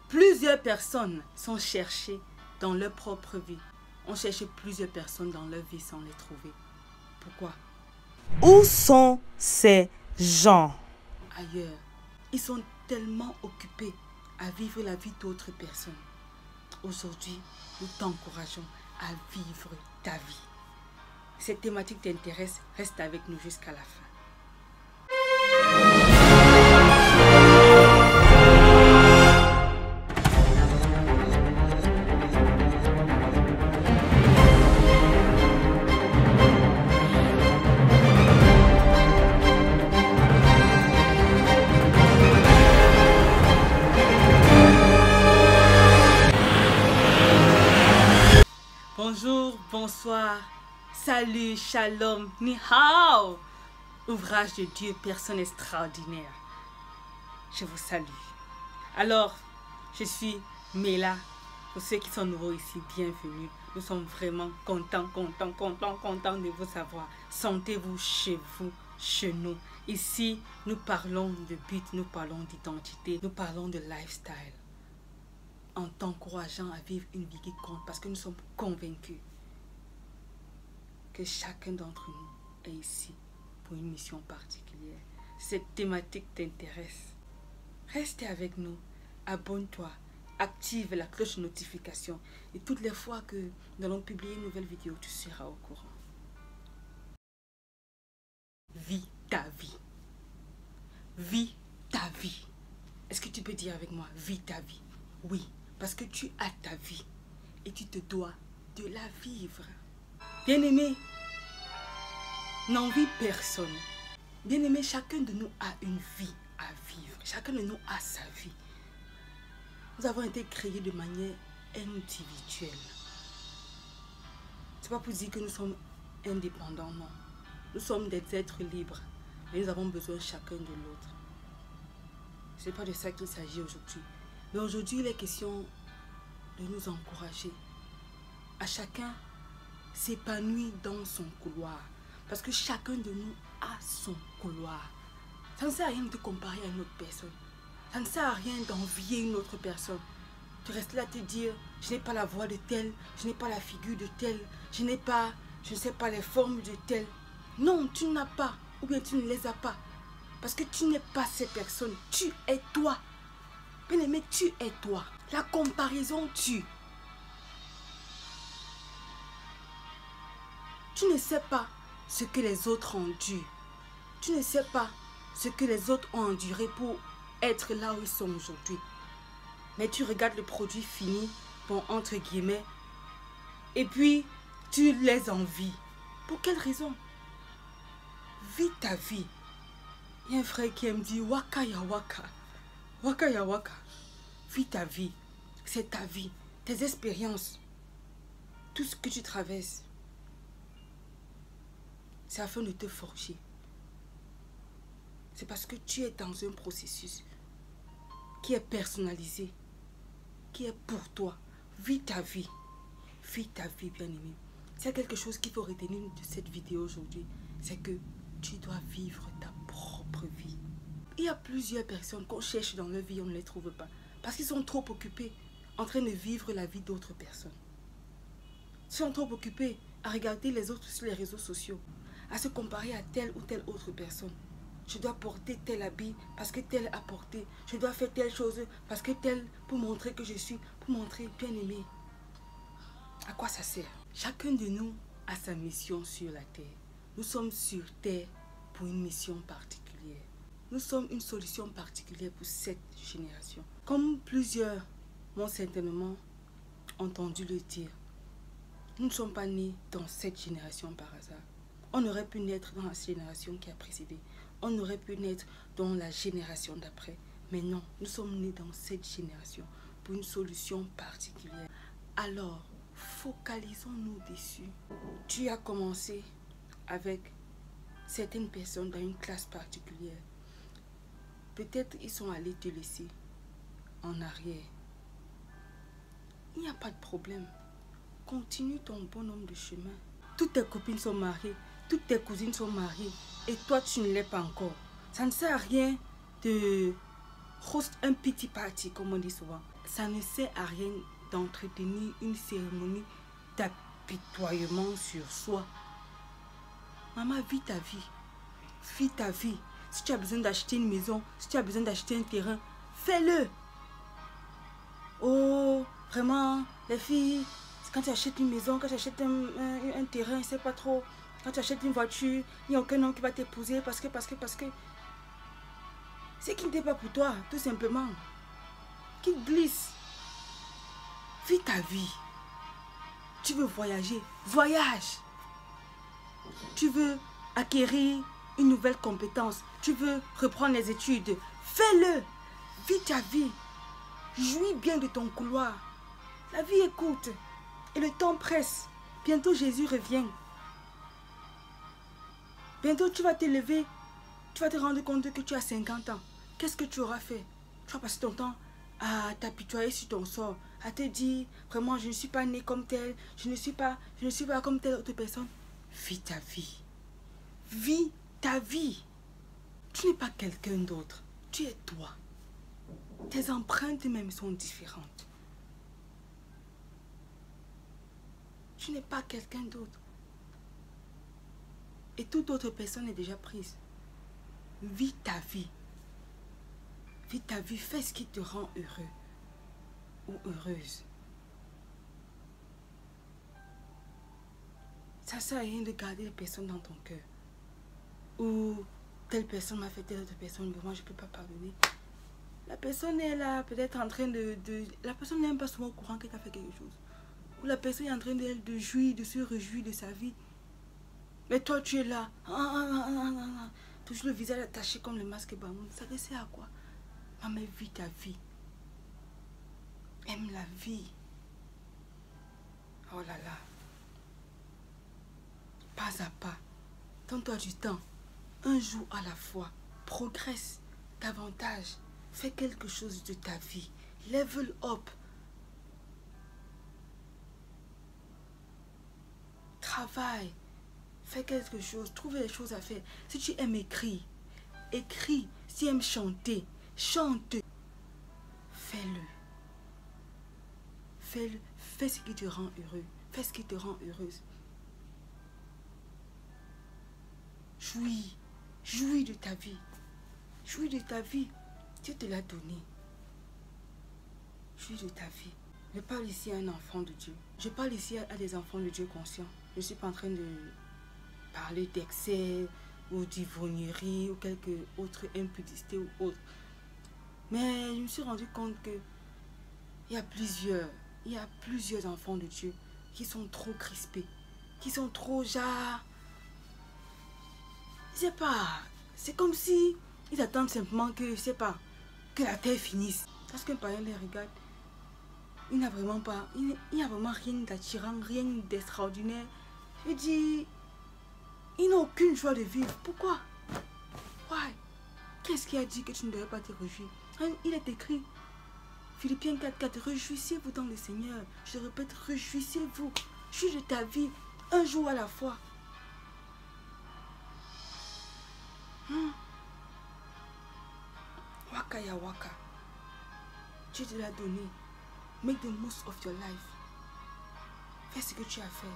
Plusieurs personnes sont cherchées dans leur propre vie. On cherche plusieurs personnes dans leur vie sans les trouver. Pourquoi? Où sont ces gens? Ailleurs. Ils sont tellement occupés à vivre la vie d'autres personnes. Aujourd'hui, nous t'encourageons à vivre ta vie. Cette thématique t'intéresse, reste avec nous jusqu'à la fin. Bonjour, bonsoir, salut, shalom, ni hao. Ouvrage de Dieu, personne extraordinaire. Je vous salue. Alors, je suis Mela. Pour ceux qui sont nouveaux ici, bienvenue. Nous sommes vraiment contents de vous avoir. Sentez-vous chez vous, chez nous. Ici, nous parlons de but, nous parlons d'identité, nous parlons de lifestyle. En t'encourageant à vivre une vie qui compte, parce que nous sommes convaincus que chacun d'entre nous est ici pour une mission particulière. Cette thématique t'intéresse. Reste avec nous, abonne-toi, active la cloche de notification et toutes les fois que nous allons publier une nouvelle vidéo, tu seras au courant. Vis ta vie. Vis ta vie. Est-ce que tu peux dire avec moi, vis ta vie? Oui. Parce que tu as ta vie et tu te dois de la vivre. Bien-aimé, n'envie personne. Bien-aimé, chacun de nous a une vie à vivre. Chacun de nous a sa vie. Nous avons été créés de manière individuelle. Ce n'est pas pour dire que nous sommes indépendants, non. Nous sommes des êtres libres, mais nous avons besoin chacun de l'autre. Ce n'est pas de ça qu'il s'agit aujourd'hui. Mais aujourd'hui, il est question de nous encourager à chacun s'épanouir dans son couloir. Parce que chacun de nous a son couloir. Ça ne sert à rien de te comparer à une autre personne. Ça ne sert à rien d'envier une autre personne. Tu restes là à te dire, je n'ai pas la voix de tel, je n'ai pas la figure de tel, je n'ai pas, je ne sais pas les formes de tel. Non, tu n'as pas, ou bien tu ne les as pas. Parce que tu n'es pas cette personne, tu es toi. Bien-aimé, tu es toi. La comparaison tue. Tu ne sais pas ce que les autres ont dû. Tu ne sais pas ce que les autres ont enduré pour être là où ils sont aujourd'hui. Mais tu regardes le produit fini, bon, entre guillemets, et puis tu les envies. Pour quelle raison? Vis ta vie. Il y a un frère qui me dit Waka ya waka. Waka ya waka. Vis ta vie. C'est ta vie. Tes expériences. Tout ce que tu traverses. C'est afin de te forger. C'est parce que tu es dans un processus qui est personnalisé. Qui est pour toi. Vis ta vie. Vis ta vie, bien-aimé. C'est quelque chose qu'il faut retenir de cette vidéo aujourd'hui. C'est que tu dois vivre ta propre vie. Il y a plusieurs personnes qu'on cherche dans leur vie, on ne les trouve pas. Parce qu'ils sont trop occupés en train de vivre la vie d'autres personnes. Ils sont trop occupés à regarder les autres sur les réseaux sociaux, à se comparer à telle ou telle autre personne. Je dois porter tel habit parce que tel a porté. Je dois faire telle chose parce que tel, pour montrer que je suis, pour montrer bien aimé. À quoi ça sert? Chacun de nous a sa mission sur la terre. Nous sommes sur terre pour une mission particulière. Nous sommes une solution particulière pour cette génération. Comme plusieurs m'ont certainement entendu le dire, nous ne sommes pas nés dans cette génération par hasard. On aurait pu naître dans la génération qui a précédé. On aurait pu naître dans la génération d'après. Mais non, nous sommes nés dans cette génération pour une solution particulière. Alors, focalisons-nous dessus. Tu as commencé avec certaines personnes dans une classe particulière. Peut-être ils sont allés te laisser en arrière. Il n'y a pas de problème. Continue ton bonhomme de chemin. Toutes tes copines sont mariées, toutes tes cousines sont mariées et toi tu ne l'es pas encore. Ça ne sert à rien de host un petit party, comme on dit souvent. Ça ne sert à rien d'entretenir une cérémonie d'apitoiement sur soi. Maman, vis ta vie. Vis ta vie. Si tu as besoin d'acheter une maison, si tu as besoin d'acheter un terrain, fais-le. Oh, vraiment, les filles, quand tu achètes une maison, quand tu achètes un terrain, c'est pas trop. Quand tu achètes une voiture, il n'y a aucun homme qui va t'épouser parce que. C'est qui n'était pas pour toi, tout simplement. Qui glisse. Vis ta vie. Tu veux voyager, voyage. Tu veux acquérir une nouvelle compétence. Tu veux reprendre les études. Fais-le. Vis ta vie. Jouis bien de ton couloir. La vie est courte. Et le temps presse. Bientôt Jésus revient. Bientôt tu vas te lever. Tu vas te rendre compte que tu as 50 ans. Qu'est-ce que tu auras fait? Tu vas passer ton temps à t'apitoyer sur ton sort. À te dire, vraiment, je ne suis pas né comme tel. Je ne suis pas comme telle autre personne. Vis ta vie. Vis ta vie. Tu n'es pas quelqu'un d'autre. Tu es toi. Tes empreintes même sont différentes. Tu n'es pas quelqu'un d'autre. Et toute autre personne est déjà prise. Vis ta vie. Vis ta vie. Fais ce qui te rend heureux ou heureuse. Ça ne sert à rien de garder les personnes dans ton cœur. Ou telle personne m'a fait telle autre personne, mais moi je ne peux pas pardonner. La personne est là, peut-être en train la personne n'est même pas souvent au courant qu'elle t'a fait quelque chose. Ou la personne est en train de jouir, de se réjouir de sa vie. Mais toi tu es là. Toujours le visage attaché comme le masque Bamoun. Ça te sert à quoi? Maman, vis ta vie. Aime la vie. Oh là là. Pas à pas. Donne-toi du temps. Un jour à la fois. Progresse davantage. Fais quelque chose de ta vie. Level up. Travaille. Fais quelque chose. Trouve des choses à faire. Si tu aimes écrire, écris. Si tu aimes chanter, chante. Fais-le. Fais-le. Fais ce qui te rend heureux. Fais ce qui te rend heureuse. Jouis. Jouis de ta vie. Jouis de ta vie. Dieu te l'a donné. Jouis de ta vie. Je parle ici à un enfant de Dieu. Je parle ici à des enfants de Dieu conscients. Je ne suis pas en train de parler d'excès ou d'ivrognerie ou quelque autre impudicité ou autre. Mais je me suis rendu compte que il y a plusieurs enfants de Dieu qui sont trop crispés, qui sont trop genre, je sais pas, c'est comme si ils attendent simplement que, je sais pas, que la terre finisse. Parce qu'un parent les regarde, il n'y a vraiment rien d'attirant, rien d'extraordinaire. Je dis, ils n'ont aucune joie de vivre. Pourquoi? Why? Qu'est-ce qui a dit que tu ne devrais pas te réjouir? Il est écrit, Philippiens 4:4, réjouissez-vous dans le Seigneur. Je répète, réjouissez-vous. Jouis de ta vie, un jour à la fois. Waka ya waka. Dieu te l'a donné. Make the most of your life. Fais ce que tu as fait.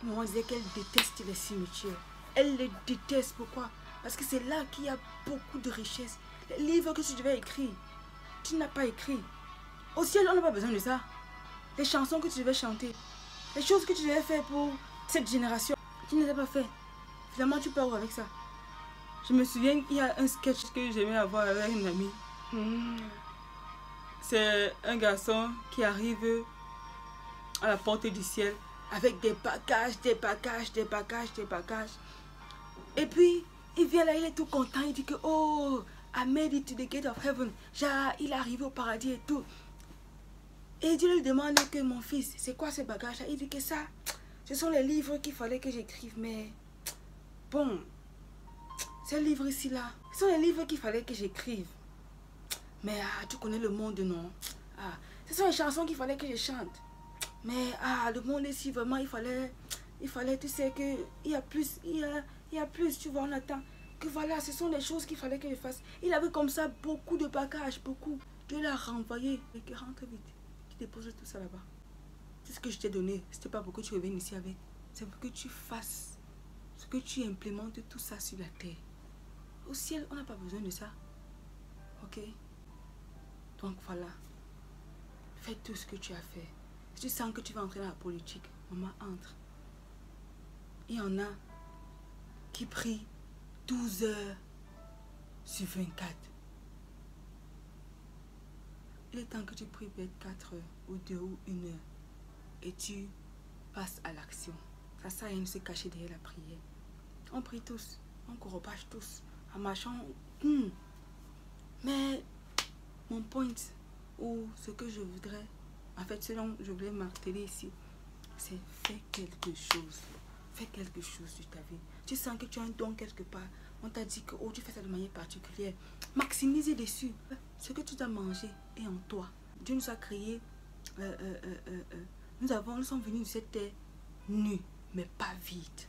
Maman disait qu'elle déteste les cimetières. Elle les déteste. Pourquoi? Parce que c'est là qu'il y a beaucoup de richesses. Les livres que tu devais écrire, tu n'as pas écrit. Au ciel, on n'a pas besoin de ça. Les chansons que tu devais chanter, les choses que tu devais faire pour cette génération, tu ne les as pas fait. Finalement, tu pars où avec ça? Je me souviens qu'il y a un sketch que j'aimais avoir avec une amie. C'est un garçon qui arrive à la porte du ciel avec des bagages. Et puis, il vient là, il est tout content. Il dit que, oh, I made it to the gate of heaven. Genre, il est arrivé au paradis et tout. Et Dieu lui demande que, mon fils, c'est quoi ces bagages-là? Il dit que ça, ce sont les livres qu'il fallait que j'écrive. Mais, bon, ces livres ici là, ce sont les livres qu'il fallait que j'écrive. Mais tu connais le monde, non? Ce sont les chansons qu'il fallait que je chante. Mais le monde ici, vraiment, il fallait, tu sais que il y a plus, tu vois, on attend Que voilà, ce sont les choses qu'il fallait que je fasse. Il avait comme ça beaucoup de bagages, beaucoup. Dieu l'a renvoyé. Et que rentre vite. Tu déposes tout ça là-bas. C'est ce que je t'ai donné. C'était pas pour que tu reviennes ici avec. C'est pour que tu fasses. Ce que tu implémentes tout ça sur la terre. Au ciel, on n'a pas besoin de ça. Ok? Donc voilà. Fais tout ce que tu as fait. Si tu sens que tu vas entrer dans la politique, maman, entre. Il y en a qui prient 12 heures sur 24. Il est temps que tu pries peut-être 4 heures ou 2 ou 1 heure et tu passes à l'action. Ça sert à rien de se cacher derrière la prière. On prie tous, on courage tous, en marchant. Mais mon point ou ce que je voudrais, en fait, ce dont je voulais marteler ici, c'est faire quelque chose. Fais quelque chose de ta vie. Tu sens que tu as un don quelque part. On t'a dit que tu fais ça de manière particulière. Maximise dessus. Ce que tu dois manger est en toi. Dieu nous a créés. Nous sommes venus de cette terre nus, mais pas vides.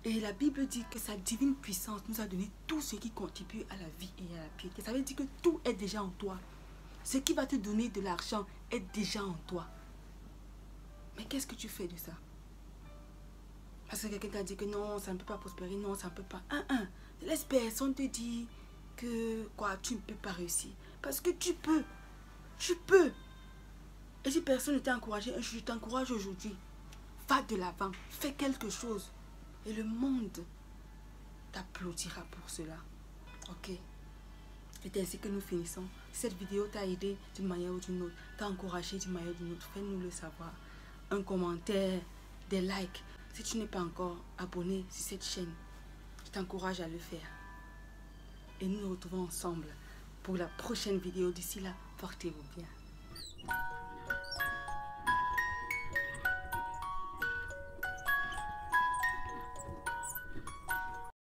Et la Bible dit que sa divine puissance nous a donné tout ce qui contribue à la vie et à la piété. Ça veut dire que tout est déjà en toi. Ce qui va te donner de l'argent est déjà en toi. Mais qu'est-ce que tu fais de ça? Parce que quelqu'un t'a dit que non, ça ne peut pas prospérer, non, ça ne peut pas. Laisse personne te dire que quoi, tu ne peux pas réussir. Parce que tu peux. Tu peux. Et si personne ne t'a encouragé, je t'encourage aujourd'hui. Va de l'avant, fais quelque chose. Et le monde t'applaudira pour cela. Ok? C'est ainsi que nous finissons. Si cette vidéo t'a aidé d'une manière ou d'une autre, t'a encouragé d'une manière ou d'une autre, fais-nous le savoir. Un commentaire, des likes. Si tu n'es pas encore abonné sur cette chaîne, je t'encourage à le faire. Et nous nous retrouvons ensemble pour la prochaine vidéo. D'ici là, portez-vous bien.